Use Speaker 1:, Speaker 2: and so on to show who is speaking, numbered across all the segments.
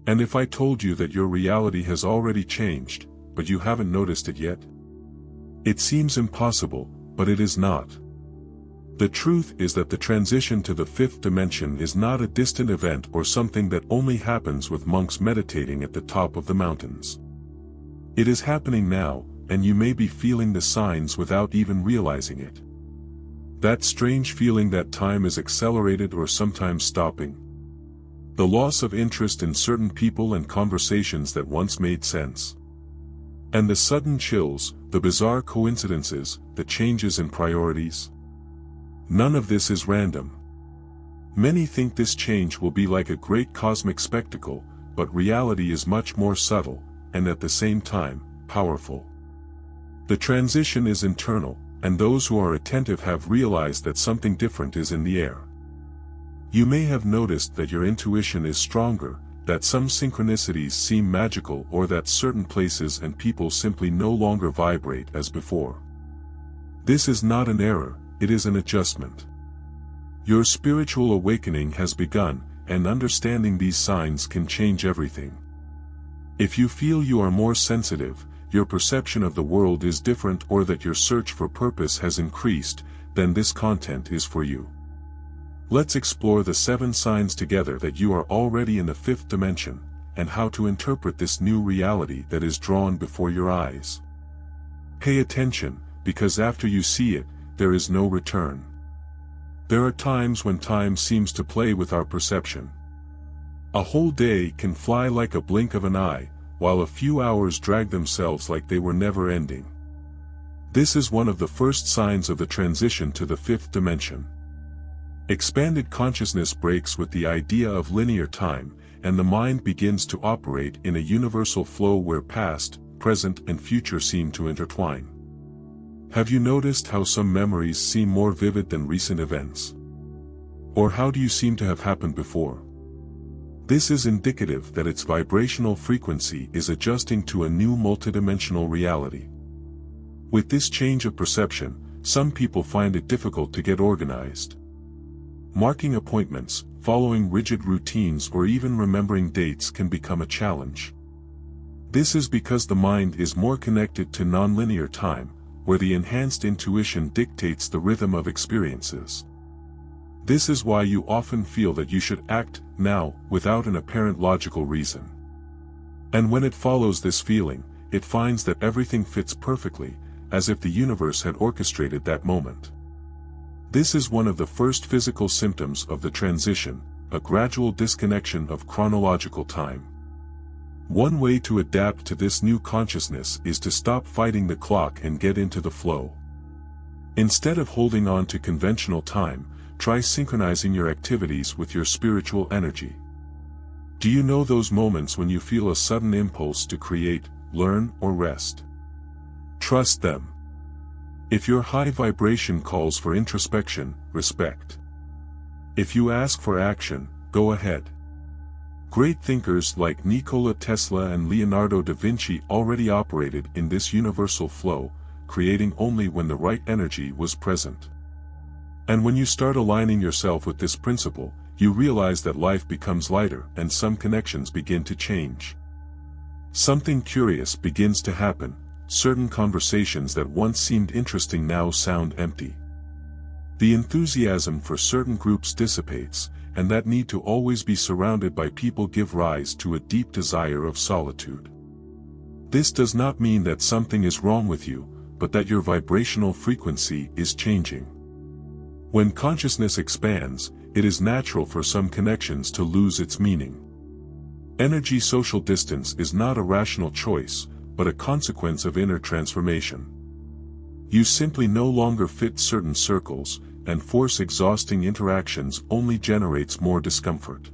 Speaker 1: And if I told you that your reality has already changed, but you haven't noticed it yet? It seems impossible, but it is not. The truth is that the transition to the fifth dimension is not a distant event or something that only happens with monks meditating at the top of the mountains. It is happening now, and you may be feeling the signs without even realizing it. That strange feeling that time is accelerated or sometimes stopping. The loss of interest in certain people and conversations that once made sense. And the sudden chills, the bizarre coincidences, the changes in priorities. None of this is random. Many think this change will be like a great cosmic spectacle, but reality is much more subtle, and at the same time, powerful. The transition is internal, and those who are attentive have realized that something different is in the air. You may have noticed that your intuition is stronger, that some synchronicities seem magical, or that certain places and people simply no longer vibrate as before. This is not an error, it is an adjustment. Your spiritual awakening has begun, and understanding these signs can change everything. If you feel you are more sensitive, your perception of the world is different, or that your search for purpose has increased, then this content is for you. Let's explore the 7 signs together that you are already in the fifth dimension, and how to interpret this new reality that is drawn before your eyes. Pay attention, because after you see it, there is no return. There are times when time seems to play with our perception. A whole day can fly like a blink of an eye, while a few hours drag themselves like they were never ending. This is one of the first signs of the transition to the fifth dimension. Expanded consciousness breaks with the idea of linear time, and the mind begins to operate in a universal flow where past, present, and future seem to intertwine. Have you noticed how some memories seem more vivid than recent events? Or how do you seem to have happened before? This is indicative that its vibrational frequency is adjusting to a new multidimensional reality. With this change of perception, some people find it difficult to get organized. Marking appointments, following rigid routines, or even remembering dates can become a challenge. This is because the mind is more connected to nonlinear time, where the enhanced intuition dictates the rhythm of experiences. This is why you often feel that you should act now, without an apparent logical reason. And when it follows this feeling, it finds that everything fits perfectly, as if the universe had orchestrated that moment. This is one of the first physical symptoms of the transition, a gradual disconnection of chronological time. One way to adapt to this new consciousness is to stop fighting the clock and get into the flow. Instead of holding on to conventional time, try synchronizing your activities with your spiritual energy. Do you know those moments when you feel a sudden impulse to create, learn, or rest? Trust them. If your high vibration calls for introspection, respect. If you ask for action, go ahead. Great thinkers like Nikola Tesla and Leonardo da Vinci already operated in this universal flow, creating only when the right energy was present. And when you start aligning yourself with this principle, you realize that life becomes lighter and some connections begin to change. Something curious begins to happen. Certain conversations that once seemed interesting now sound empty. The enthusiasm for certain groups dissipates, and that need to always be surrounded by people give rise to a deep desire of solitude. This does not mean that something is wrong with you, but that your vibrational frequency is changing. When consciousness expands, it is natural for some connections to lose its meaning. Energy social distance is not a rational choice, but a consequence of inner transformation. You simply no longer fit certain circles, and force exhausting interactions only generates more discomfort.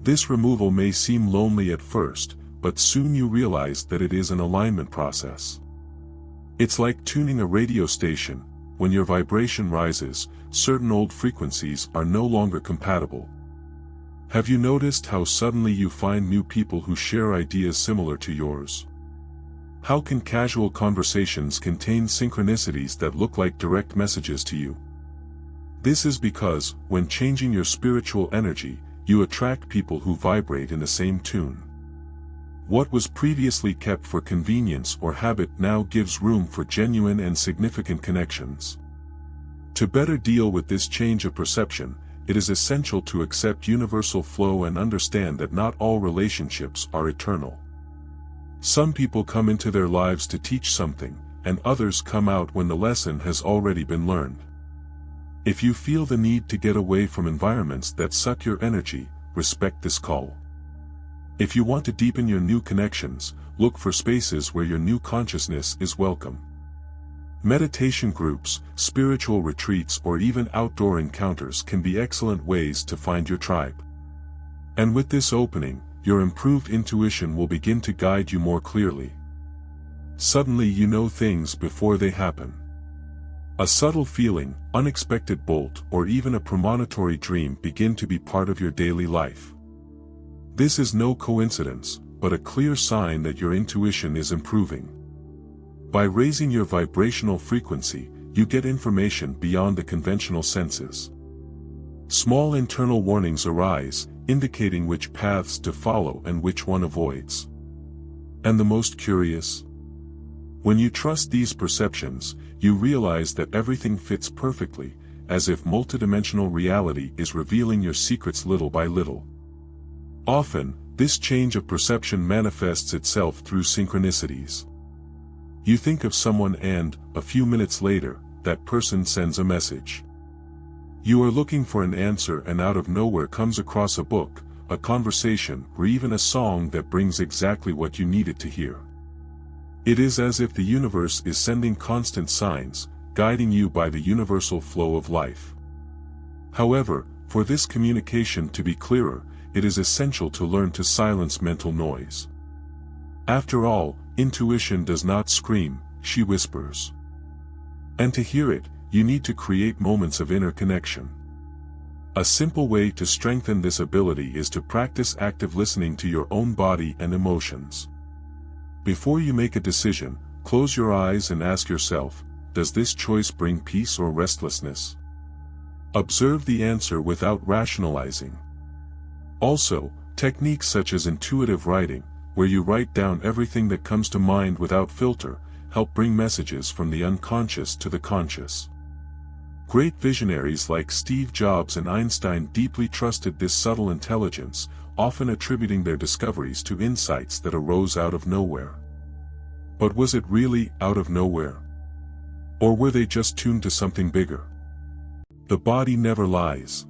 Speaker 1: This removal may seem lonely at first, but soon you realize that it is an alignment process. It's like tuning a radio station. When your vibration rises, certain old frequencies are no longer compatible. Have you noticed how suddenly you find new people who share ideas similar to yours? How can casual conversations contain synchronicities that look like direct messages to you? This is because, when changing your spiritual energy, you attract people who vibrate in the same tune. What was previously kept for convenience or habit now gives room for genuine and significant connections. To better deal with this change of perception, it is essential to accept universal flow and understand that not all relationships are eternal. Some people come into their lives to teach something, and others come out when the lesson has already been learned. If you feel the need to get away from environments that suck your energy, respect this call. If you want to deepen your new connections, look for spaces where your new consciousness is welcome. Meditation groups, spiritual retreats, or even outdoor encounters can be excellent ways to find your tribe. And with this opening, your improved intuition will begin to guide you more clearly. Suddenly you know things before they happen. A subtle feeling, unexpected bolt, or even a premonitory dream begin to be part of your daily life. This is no coincidence, but a clear sign that your intuition is improving. By raising your vibrational frequency, you get information beyond the conventional senses. Small internal warnings arise, indicating which paths to follow and which one avoids. And the most curious? When you trust these perceptions, you realize that everything fits perfectly, as if multidimensional reality is revealing your secrets little by little. Often, this change of perception manifests itself through synchronicities. You think of someone and, a few minutes later, that person sends a message. You are looking for an answer and out of nowhere comes across a book, a conversation, or even a song that brings exactly what you needed to hear. It is as if the universe is sending constant signs, guiding you by the universal flow of life. However, for this communication to be clearer, it is essential to learn to silence mental noise. After all, intuition does not scream, she whispers. And to hear it, you need to create moments of inner connection. A simple way to strengthen this ability is to practice active listening to your own body and emotions. Before you make a decision, close your eyes and ask yourself, does this choice bring peace or restlessness? Observe the answer without rationalizing. Also, techniques such as intuitive writing, where you write down everything that comes to mind without filter, help bring messages from the unconscious to the conscious. Great visionaries like Steve Jobs and Einstein deeply trusted this subtle intelligence, often attributing their discoveries to insights that arose out of nowhere. But was it really out of nowhere? Or were they just tuned to something bigger? The body never lies.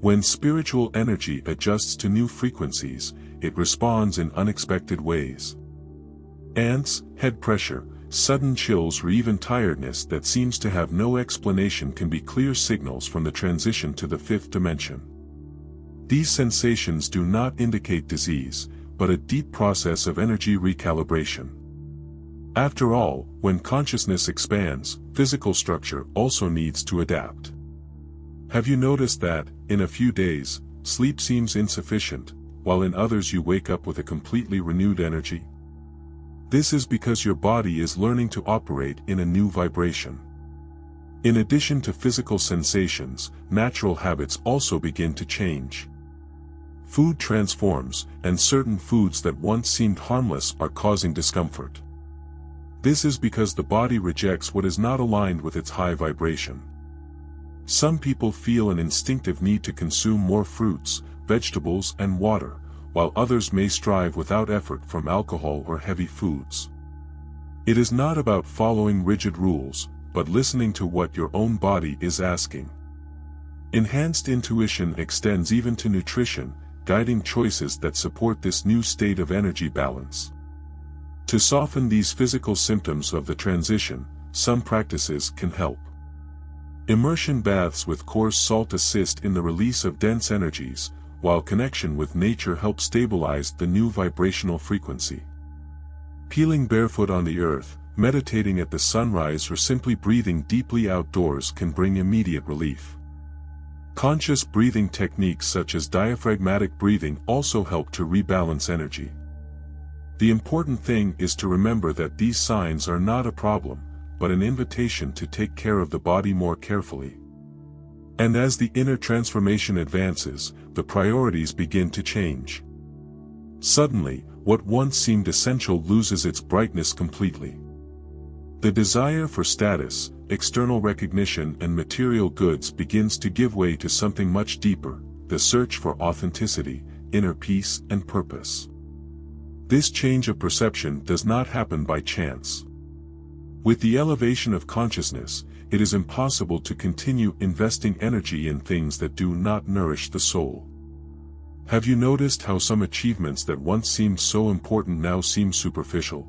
Speaker 1: When spiritual energy adjusts to new frequencies, it responds in unexpected ways. Ants, head pressure, sudden chills, or even tiredness that seems to have no explanation can be clear signals from the transition to the fifth dimension. These sensations do not indicate disease, but a deep process of energy recalibration. After all, when consciousness expands, physical structure also needs to adapt. Have you noticed that, in a few days, sleep seems insufficient, while in others you wake up with a completely renewed energy? This is because your body is learning to operate in a new vibration. In addition to physical sensations, natural habits also begin to change. Food transforms, and certain foods that once seemed harmless are causing discomfort. This is because the body rejects what is not aligned with its high vibration. Some people feel an instinctive need to consume more fruits, vegetables, and water, while others may strive without effort from alcohol or heavy foods. It is not about following rigid rules, but listening to what your own body is asking. Enhanced intuition extends even to nutrition, guiding choices that support this new state of energy balance. To soften these physical symptoms of the transition, some practices can help. Immersion baths with coarse salt assist in the release of dense energies, while connection with nature helps stabilize the new vibrational frequency. Peeling barefoot on the earth, meditating at the sunrise, or simply breathing deeply outdoors can bring immediate relief. Conscious breathing techniques such as diaphragmatic breathing also help to rebalance energy. The important thing is to remember that these signs are not a problem, but an invitation to take care of the body more carefully. And as the inner transformation advances, the priorities begin to change. Suddenly, what once seemed essential loses its brightness completely. The desire for status, external recognition and material goods begins to give way to something much deeper, the search for authenticity, inner peace and purpose. This change of perception does not happen by chance. With the elevation of consciousness, it is impossible to continue investing energy in things that do not nourish the soul. Have you noticed how some achievements that once seemed so important now seem superficial?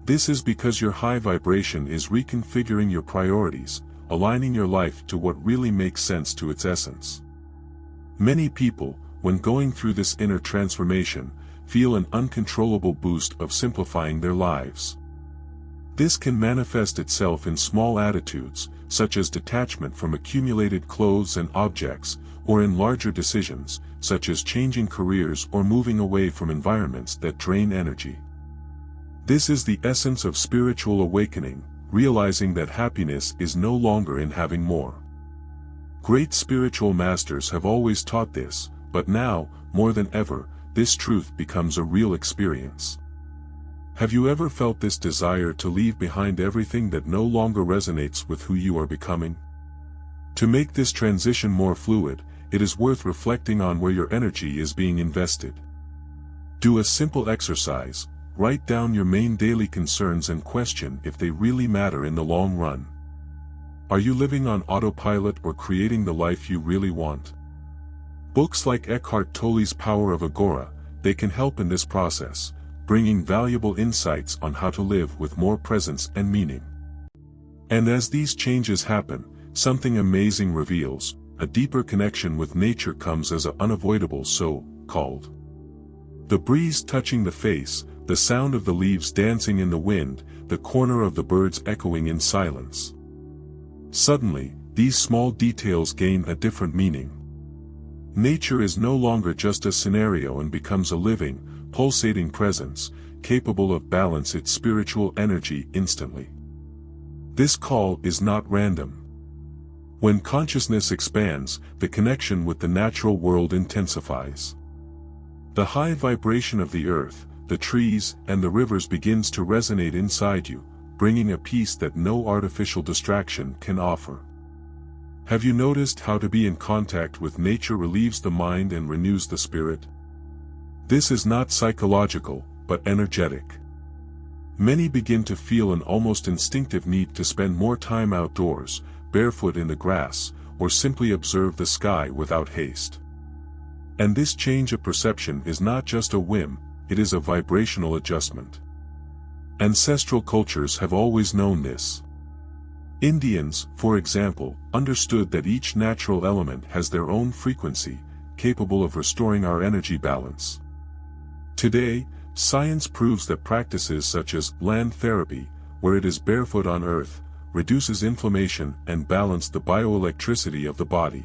Speaker 1: This is because your high vibration is reconfiguring your priorities, aligning your life to what really makes sense to its essence. Many people, when going through this inner transformation, feel an uncontrollable boost of simplifying their lives. This can manifest itself in small attitudes, such as detachment from accumulated clothes and objects, or in larger decisions, such as changing careers or moving away from environments that drain energy. This is the essence of spiritual awakening, realizing that happiness is no longer in having more. Great spiritual masters have always taught this, but now, more than ever, this truth becomes a real experience. Have you ever felt this desire to leave behind everything that no longer resonates with who you are becoming? To make this transition more fluid, it is worth reflecting on where your energy is being invested. Do a simple exercise, write down your main daily concerns and question if they really matter in the long run. Are you living on autopilot or creating the life you really want? Books like Eckhart Tolle's Power of Agora, they can help in this process, bringing valuable insights on how to live with more presence and meaning. And as these changes happen, something amazing reveals, a deeper connection with nature comes as an unavoidable so-called. The breeze touching the face, the sound of the leaves dancing in the wind, the corner of the birds echoing in silence. Suddenly, these small details gain a different meaning. Nature is no longer just a scenario and becomes a living, pulsating presence, capable of balance its spiritual energy instantly. This call is not random. When consciousness expands, the connection with the natural world intensifies. The high vibration of the earth, the trees, and the rivers begins to resonate inside you, bringing a peace that no artificial distraction can offer. Have you noticed how to be in contact with nature relieves the mind and renews the spirit? This is not psychological, but energetic. Many begin to feel an almost instinctive need to spend more time outdoors, barefoot in the grass, or simply observe the sky without haste. And this change of perception is not just a whim, it is a vibrational adjustment. Ancestral cultures have always known this. Indians, for example, understood that each natural element has their own frequency, capable of restoring our energy balance. Today, science proves that practices such as land therapy, where it is barefoot on earth, reduces inflammation and balances the bioelectricity of the body.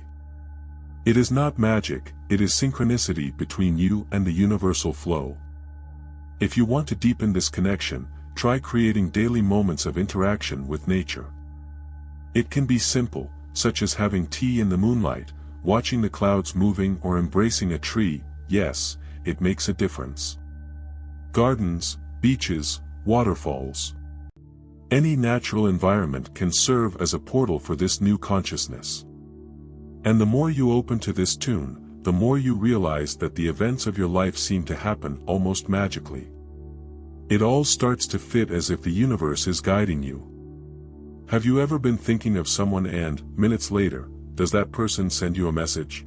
Speaker 1: It is not magic, it is synchronicity between you and the universal flow. If you want to deepen this connection, try creating daily moments of interaction with nature. It can be simple, such as having tea in the moonlight, watching the clouds moving or embracing a tree. Yes, it makes a difference. Gardens, beaches, waterfalls. Any natural environment can serve as a portal for this new consciousness. And the more you open to this tune, the more you realize that the events of your life seem to happen almost magically. It all starts to fit as if the universe is guiding you. Have you ever been thinking of someone and, minutes later, does that person send you a message?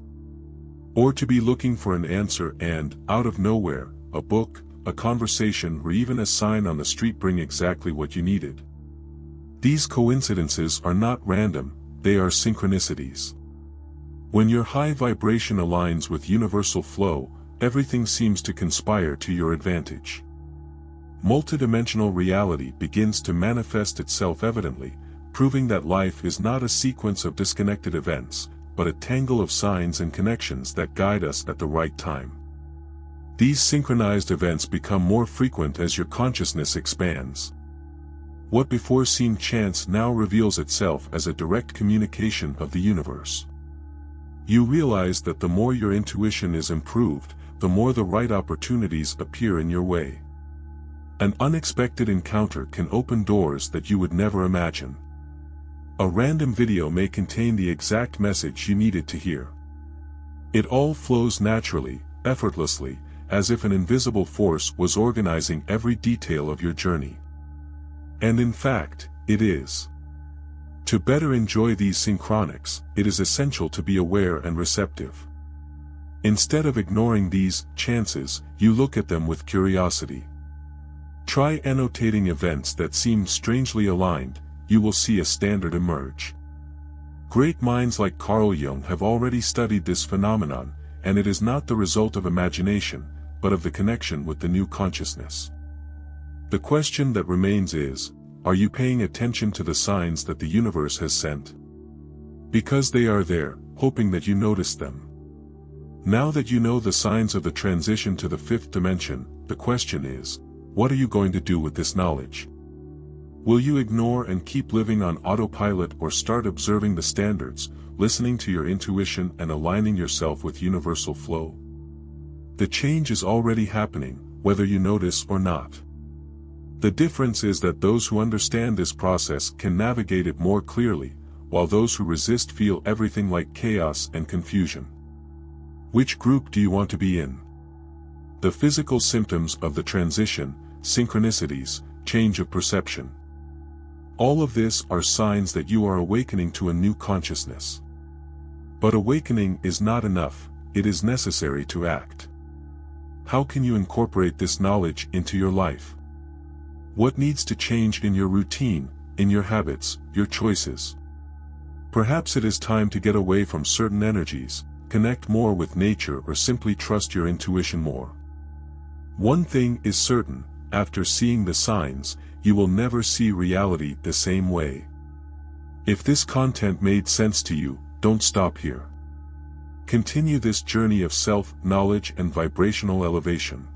Speaker 1: Or to be looking for an answer and, out of nowhere, a book, a conversation or even a sign on the street bring exactly what you needed? These coincidences are not random, they are synchronicities. When your high vibration aligns with universal flow, everything seems to conspire to your advantage. Multidimensional reality begins to manifest itself evidently, proving that life is not a sequence of disconnected events, but a tangle of signs and connections that guide us at the right time. These synchronized events become more frequent as your consciousness expands. What before seemed chance now reveals itself as a direct communication of the universe. You realize that the more your intuition is improved, the more the right opportunities appear in your way. An unexpected encounter can open doors that you would never imagine. A random video may contain the exact message you needed to hear. It all flows naturally, effortlessly, as if an invisible force was organizing every detail of your journey. And in fact, it is. To better enjoy these synchronics, it is essential to be aware and receptive. Instead of ignoring these chances, you look at them with curiosity. Try annotating events that seem strangely aligned. You will see a standard emerge. Great minds like Carl Jung have already studied this phenomenon, and it is not the result of imagination, but of the connection with the new consciousness. The question that remains is, are you paying attention to the signs that the universe has sent? Because they are there, hoping that you notice them. Now that you know the signs of the transition to the fifth dimension, the question is, what are you going to do with this knowledge? Will you ignore and keep living on autopilot, or start observing the standards, listening to your intuition and aligning yourself with universal flow? The change is already happening, whether you notice or not. The difference is that those who understand this process can navigate it more clearly, while those who resist feel everything like chaos and confusion. Which group do you want to be in? The physical symptoms of the transition, synchronicities, change of perception. All of this are signs that you are awakening to a new consciousness. But awakening is not enough, it is necessary to act. How can you incorporate this knowledge into your life? What needs to change in your routine, in your habits, your choices? Perhaps it is time to get away from certain energies, connect more with nature, or simply trust your intuition more. One thing is certain, after seeing the signs, you will never see reality the same way. If this content made sense to you, don't stop here. Continue this journey of self-knowledge and vibrational elevation.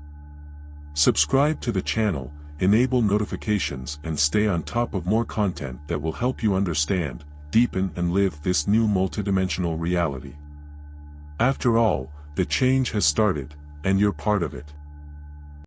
Speaker 1: Subscribe to the channel, enable notifications, and stay on top of more content that will help you understand, deepen, and live this new multidimensional reality. After all, the change has started, and you're part of it.